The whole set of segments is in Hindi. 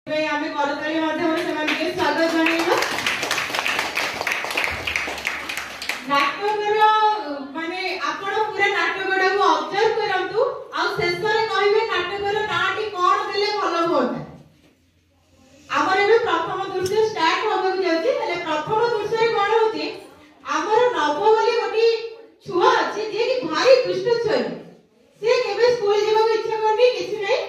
आमे करताली माध्यम से मन के स्वागत जणाइबा नाटक माने आपण पूरा नाटक को ऑब्जर्व करंतु आ शेष रे कहिबे नाटक नाटी कोन देले भलो होता हमर एबे प्रथम दृश्य स्टार्ट होबे जाउची हेले प्रथम दृश्य रे कोन होती हमर नव बोली गोटी छुआ अछि जे कि भारी दुष्ट छै से केबे स्कूल जेबा इच्छा करनी किछि नै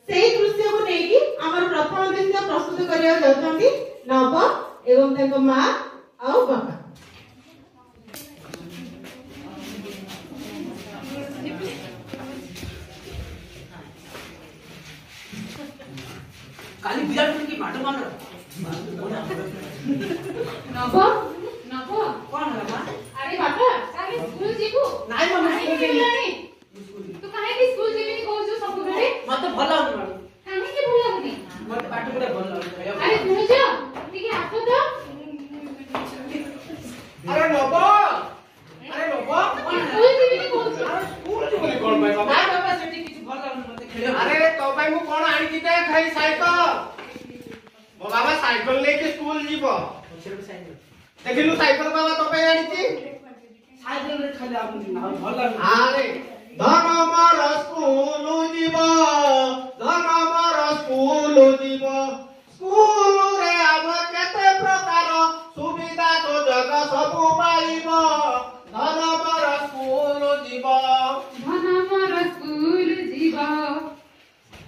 सेही दृश्य को नेकी हमर प्रथम दृश्य प्रस्तुत करिया जाउछंती नव एवं ताको मां आ बाबा काली विराट की माटो मान नव नव कोन होला मां अरे बाबा काली स्कूल जीबू नाइ मां स्कूल गेलानी तू काहे की स्कूल जीबी कहू जो सब घरे मते भल लागुनी मां काहे की भल लागुनी मते पाठ पढा भल लागुनी अरे भुज ठीक आसो तो अरे नब स्कूल जीबी कहू जो स्कूल जीबी कोन भाई बाबा नाइ बाबा सेठी किछ भल लागुनी मते खेले अरे तो भाई मु कोन आनी दिते खाई साइकिल मो बाबा साइकिल लेके स्कूल जीवो देखिलु साइकिल बाबा तो भाई आनी ची साइकिल रे खाली आमुनी ना भल लागुनी अरे धन मोर स्कूल जीवो धन मोर स्कूल जीवो स्कूल रे अब केते प्रकार सुविधा सुजग सब पाइबो धन मोर स्कूल जीवो धन मोर स्कूल जीवा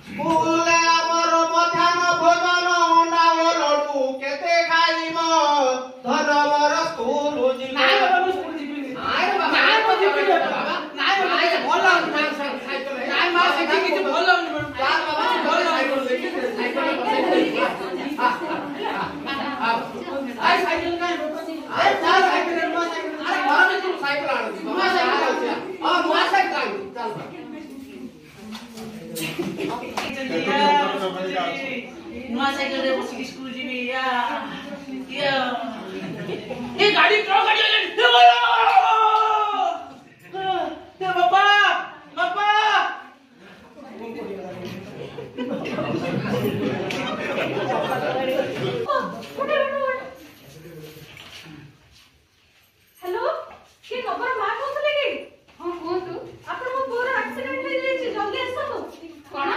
स्कूल रे हमर मध्याह्न भोजन अंडा और लड्डू केते खाइबो धन मोर स्कूल जीवो नाइ बाबा स्कूल जीबी आरे बाबा नाइ आरे बाबा बाबा नाइ बाबा भल लागुनी साइकिल है नाइ मां सेठी किछ भल लागुनी चार बाबा भल साइकिल लागुनी लेके साइकिल आई साइकिल का अरे चार साइकिल रे मां साइकिल अरे घर में तू साइकिल आनी थी मां साइकिल हां मां साइकिल आनी चल नुआ साइकिल रे बसी स्कूल जीबी या ए गाड़ी ट्रक गाड़ी ए बाबा बाबा हेलो के खबर मां कहतले कि हां कहतु आपण मो पूरा एक्सीडेंट हे जाई छी जल्दी आसो कोन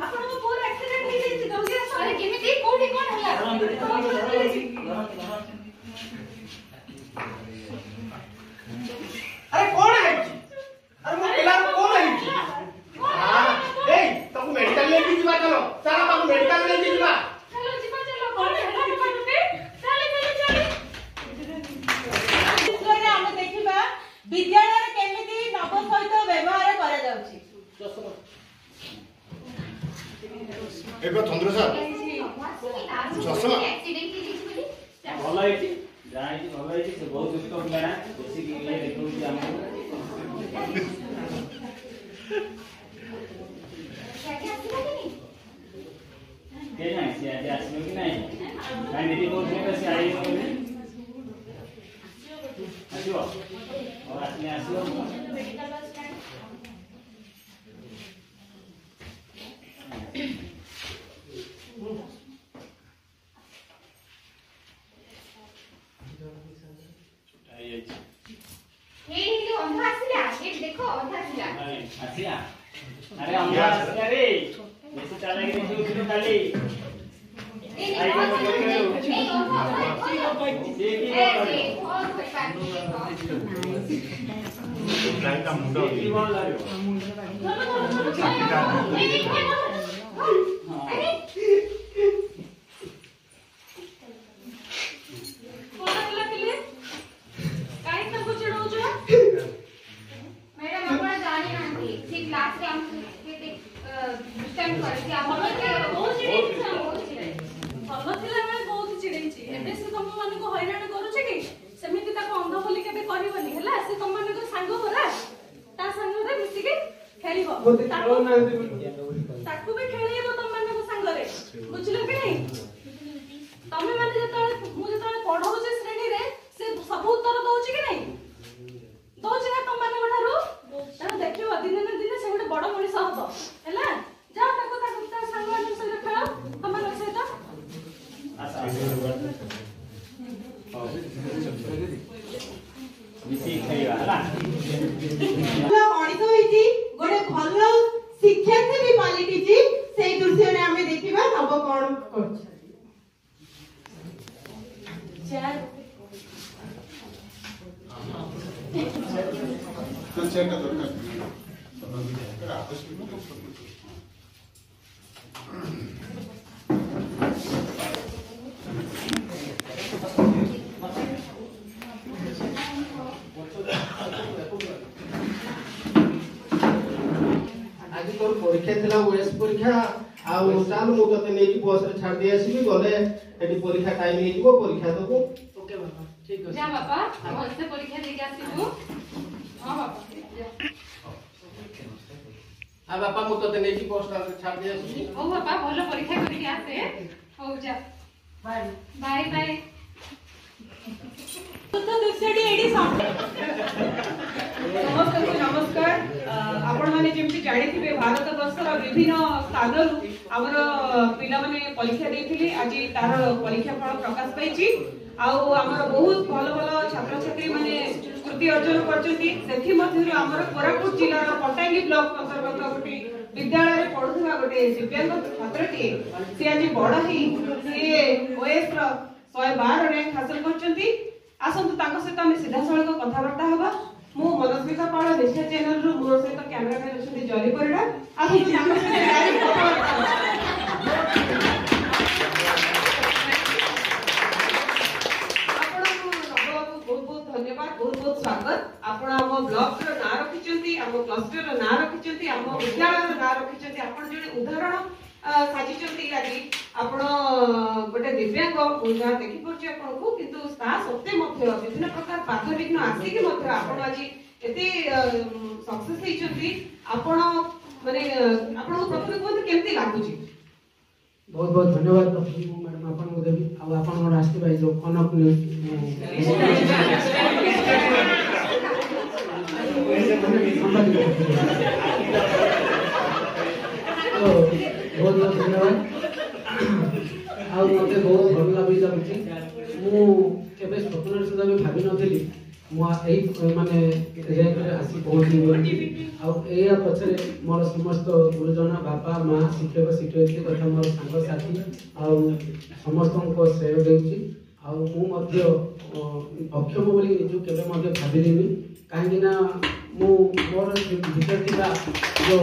आपण मो पूरा एक्सीडेंट हे जाई छी जल्दी आसो अरे केमिति कोठी कोन हला अरे कौन है अरे मो पिला कौन है हां ए तुम मेडिकल लेके जीवा चलो चलो तुम मेडिकल लेके जीवा चलो जीवा चलो कोन हला के बाटे चले चले चले हम देखिबा विद्यालय रे केमिति नव सहित व्यवहार करा जाउची एक चंद्र सर चश्मा ଭଲ ହେଇଛି ଯାହା ହେଇଛି ଭଲ ହେଇଛି ସେ ବହୁତ ଦୁଷ୍ଟ ପିଲା ନା ବସିକି ଇଏ ଦେଖଉଛି ଆମକୁ କେ ନାହିଁ ସେ ଆଜି ଆସିବ କି ନାହିଁ କାହିଁ ଦିଦି କହୁଥିଲେ ତ ସେ ଆଇବ ବୋଲି ଆସିବ ଆଉ ଆସିଲେ ଆସିବ ଆସିଲା ଆରେ ଅମ୍ବା ଆସିଲା ରେ ବେଶୀ ଚାଲାକି ଦେଖୁଥିଲୁ ଖାଲି ताकू भी खेलेबो तम मानको संगरे बुझलो कि नहीं तमे माने जतले मु जतले पढौ जे श्रेणी रे से सब उत्तर दउची कि नहीं दउची ना तम मानको ठारू त देखिबो दिन दिन से गोटे बड़ मनीष हबो हैला जा ताको संग मान सहित खेल तम मान सहित चेयरটা দরকার এটা আবশ্যক आज तोर परीक्षा थिला ओएस परीक्षा आ चाल मु तते नै कि बस रे छाड़ दे आसीबी गले एटी परीक्षा टाइम हे जीवो परीक्षा दबो ओके बाबा ठीक है जा बाबा भलसे परीक्षा देके आसीबू हां बाबा जा आ बापा मु तते नै कि बस रे छाड़ दे आसीबी ओ बाबा भलो परीक्षा करके आसे हो जा बाय बाय बाय तो दुसरी एडी नमस्कार आपण माने जेमति जानिथिबे भारत वर्षर विभिन्न स्थानरु हमर पिला माने परीक्षा देथिले आज तार परीक्षा फल प्रकाश पाइछि आउ हमर बहुत भलो भलो छात्र छात्री माने कृति अर्जन करछथि सेथि मध्यरु हमर कोरापुट जिल्लार पटांगी ब्लॉक अंतर्गत गोटे विद्यालय रे पढुथबा गोटे दिव्यांग छात्रटी से आज बड़ ही से ओएस रो 112 रैंक हासिल करछथि आसंतु ताको सहित हम सीधा सळक कथाबार्ता हबा मु मनस्मिता पाळ देशा चैनल रु मोर सहित कैमरामैन अछथि जली परिडा आसंतु ताको सहित डायरेक्ट कथाबार्ता धन्यवाद बहुत बहुत स्वागत आपण हम ब्लॉक रो ना रखिचंती हम क्लस्टर रो ना रखिचंती हम विद्यालय रो ना रखिचंती आपण जने उदाहरण साजिचंती आज आपण गोटे दिव्यांग उदाहरण देखि परछि आपण को किंतु ता सत्य मध्य विभिन्न प्रकार बाधा विघ्न आसी कि मध्य आपण आज एते सक्सेस हेचंती आपण माने आपण प्रथम कोन केमति लागुची बहुत बहुत धन्यवाद मैडम अपन को देबी आ अपन को रास्ते भाई जो कनक न्यूज तो बहुत बहुत धन्यवाद आ मते बहुत भल लागि जाउछि मु केबे स्वप्न सुधा भी भाबी नथिली मु एई माने रैंक रे आसी पहुंची आ एया पछरे मोर समस्त गुरुजन बापा मां शिक्षक शिक्षयित्री तथा मोर संग साथी आ समस्त को श्रेय देउछि आ मु मध्य अक्षम बोली जो केबे मध्य भाबिलिनी काहे ना मु मोर भीतर थिला जो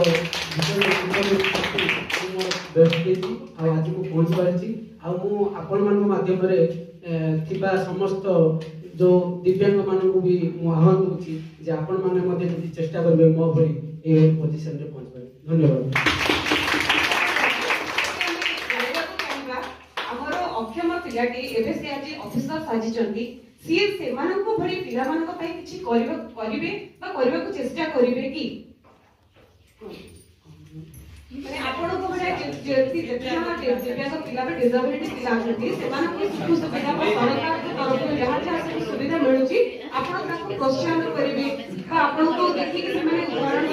भीतर मोर बेस्ट देछि आ आज मु पहुंच पारछि आ मु आपण मान माध्यम रे थिबा समस्त जो दिव्यांग मानन को भी मु आह्वान करछि जे आपण माने मध्ये जदि चेष्टा करबे मो भरी ए पोजीशन रे पहुंच पाबे धन्यवाद हमरो अक्षम पिलाटी एबे से आज ऑफिसर साजी चंदी सी से मानन को भरी पिला मानन को पई किछि करिवे बा करबा को चेष्टा करिवे की माने आपण को बडा जेति जेतना दिव्यांग पिला बे डिसेबिलिटी पिला अछंती से मानन को सुविधा बा सरकार के तरफ जहां जहां सुविधा मिलुची आपण ताको प्रोत्साहन करिवे बा आपण को देखि कि माने उदाहरण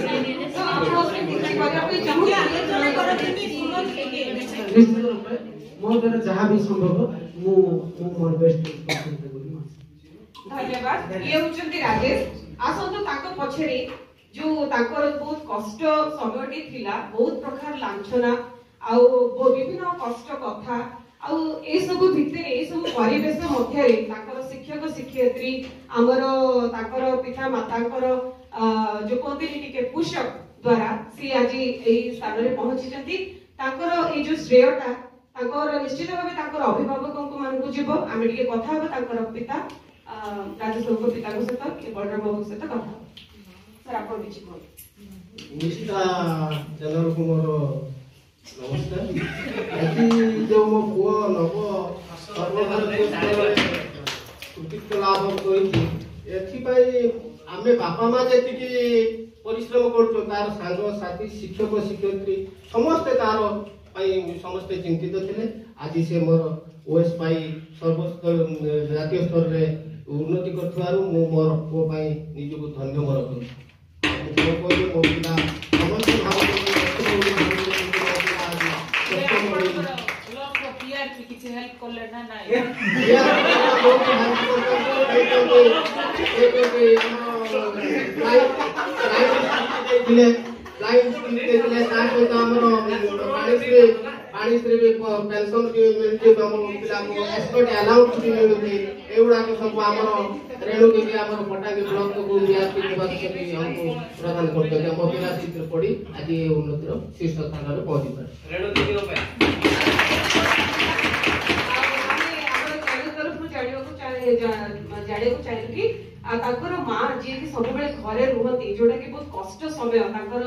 साजी तो आपण से किछि करिया पे चाहू आलोचना करथिनी सुनो के निश्चित रूप में मो द्वारा जहां भी संभव मु मोर बेस्ट प्रयत्न करी धन्यवाद ये होचंती राजेश आसंतु ताको पछरे जो ताकर बहुत कष्ट समयटी थिला बहुत प्रकार लांछना आ विभिन्न कष्ट कथा आ ए सब भितर ए सब परिवेश मध्य रे ताकर शिक्षक शिक्षयित्री हमर ताकर पिता माताकर जो कोते टिके पुशअप द्वारा सी आज ए स्थान रे पहुंची जंती ताकर ए जो श्रेयटा ताकर निश्चित भाबे ताकर अभिभावक मान को जीव आमे टिके कथा हो ताकर पिता राजेश को पिता को सहित के बलराम बाबू सहित कथा सर आपण किछि कोन निष्ठा चैनल को मोर नमस्कार एति जो मो पुओ नव सर्वभारतीय स्तरे कृतित्व लाभ करिछि एथि पई आमे बापा मा जेति कि परिश्रम करछो तार संग साथी शिक्षक शिक्षयित्री समस्त तार पई समस्त चिंतित थिले आज से मोर ओएस पई सर्वस्तर जातीय स्तर रे उन्नति करथवारु मो मोर पुओ पई निजको धन्य मोर करू ପାଣିରେ ବି ପେନସନ ବି ମିଳୁଛି ଆମ ପିଲାଙ୍କୁ ଏକ୍ସପର୍ଟ ଆଲାଉନ୍ସ ବି ମିଳୁଛି ଏଗୁଡ଼ାକ ସବୁ ଆମର ରେଣୁକି ବି ଆମର ପଟାଙ୍ଗୀ ବ୍ଲକକୁ ନିହାତି ବି ଆମକୁ ପ୍ରଦାନ କରୁଛନ୍ତି ଆମ ପିଲା ସେଥିରେ ପଢ଼ି ଆଜି ଏ ଉନ୍ନତିର ଶୀର୍ଷ ସ୍ଥାନରେ ପହଞ୍ଚି ପାରିବେ। ଜାଣିବାକୁ ଚାହିଁବୁ କି ତାଙ୍କର ମା ଯିଏକି ସବୁବେଳେ ଘରେ ରୁହନ୍ତି ଯୋଉଟା କି ବହୁତ କଷ୍ଟ ସମୟ ତାଙ୍କର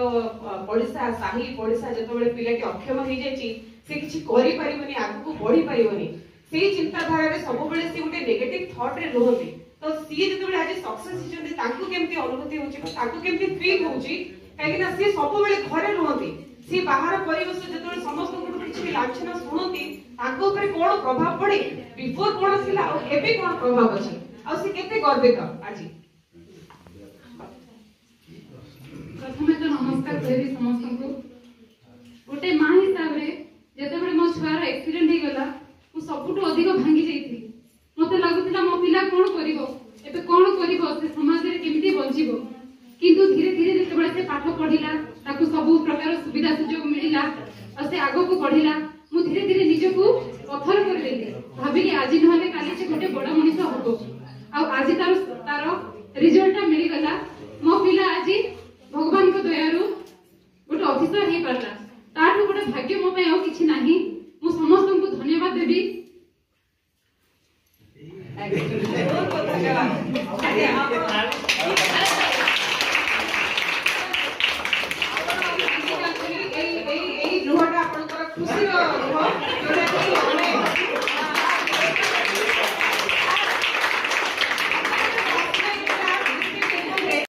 ପଡିଶା ସାହି ପଡିଶା ଯେତେବେଳେ ପିଲାଟି ଅକ୍ଷମ ହେଇଯାଇଛି ସେ କିଛି କରିପାରିବନି ଆଗକୁ ବଢି ପାରିବନି ସେଇ ଚିନ୍ତାଧାରାରେ ସବୁବେଳେ ସେ ଗୋଟେ ନେଗେଟିଭ ଥଟ୍ ରେ ରୁହନ୍ତି ତ ସିଏ ଯେତେବେଳେ ଆଜି ସକ୍ସେସ ହେଇଛନ୍ତି ତାଙ୍କୁ କେମିତି ଅନୁଭୂତି ହଉଛି ତାଙ୍କୁ କେମିତି ଫିଲ୍ ହଉଛି କାହିଁକି ନା ସିଏ ସବୁବେଳେ ଘରେ ରୁହନ୍ତି ସେ ବାହାର ପରିବେଶ ଯେତେବେଳେ ସମସ୍ତଙ୍କଠୁ କିଛି ବି ଲାଞ୍ଛନା ଶୁଣନ୍ତି ତାଙ୍କ ଉପରେ କଣ ପ୍ରଭାବ ପଡେ ବିଫୋର କଣ ଥିଲା ଆଉ ଏବେ କଣ ପ୍ରଭାବ ଅଛି ଆଉ ସେ କେତେ ଗର୍ବିତ ଆଜି। प्रथमे तो नमस्कार कहबी समस्त को गोटे माँ हिसाब रे जेतेबेले मो छुआर एक्सीडेंट हो गला मु सबुटु अधिक भांगी जाईथि मते लागुतिला मो पिला कोन करिवो एबे कोन करिवो से समाज रे केमिति बंचिबो किंतु धीरे धीरे जेतेबेले से पाठ पढिला ताकू सब प्रकार सुविधा सुजोग मिलिला और से आगो को बढ़िला मु धीरे धीरे निजको पत्थर कर देली भाबिली आज नहले काली से गोटे बड़ मनीष हबो आ आज तार रिजल्ट मिली गला